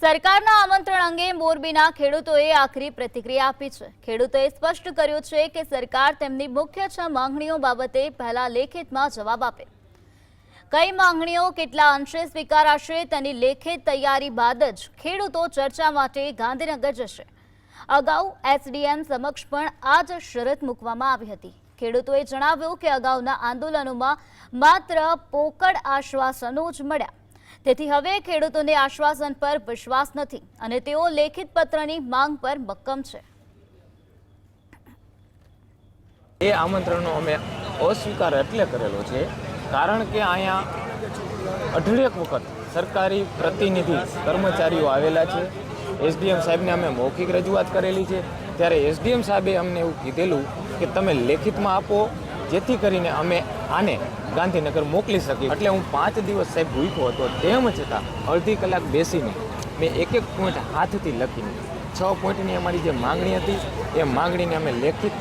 સરકારના આમંત્રણ અંગે મોરબીના ખેડૂતોએ આખરી પ્રતિક્રિયા આપી છે। ખેડૂતોએ સ્પષ્ટ કર્યું છે કે સરકાર તેમની મુખ્ય 6 માંગણીઓ બાબતે પહેલા લેખિતમાં જવાબ આપે। કઈ માંગણીઓ કેટલા અંશે સ્વીકારાશે તેની લેખિત તૈયારી બાદ જ ખેડૂતો ચર્ચા માટે ગાંધીનગર જશે। અગાઉ એસડીએમ સમક્ષ પણ આ જ શરત મૂકવામાં આવી હતી। ખેડૂતોએ જણાવ્યું કે અગાઉના આંદોલનોમાં માત્ર પોકળ આશ્વાસનો જ મળ્યા, તેથી હવે ખેડૂતોને આશ્વાસન પર વિશ્વાસ નથી અને તેઓ લેખિત પત્રની માંગ પર મક્કમ છે। એ આમંત્રણનો અમે અસ્વીકાર એટલે કરેલો છે કારણ કે અહીંયા અઢળક વખત સરકારી પ્રતિનિધિ કર્મચારીઓ આવેલા છે। એસડીએમ સાહેબને અમે મૌખિક રજૂઆત કરેલી છે, ત્યારે એસડીએમ સાહેબે અમને એવું કીધેલું કે તમે લેખિતમાં આપો જેથી કરીને અમે આને ગાંધીનગર મોકલી શકીએ। એટલે હું 5 દિવસ સાહેબ ભૂખ્યો હતો, તેમ છતાં અડધી કલાક બેસીને મેં એક પોઈન્ટ હાથથી લખીને 6 પોઈન્ટની અમારી જે માંગણી હતી એ માંગણીને અમે લેખિત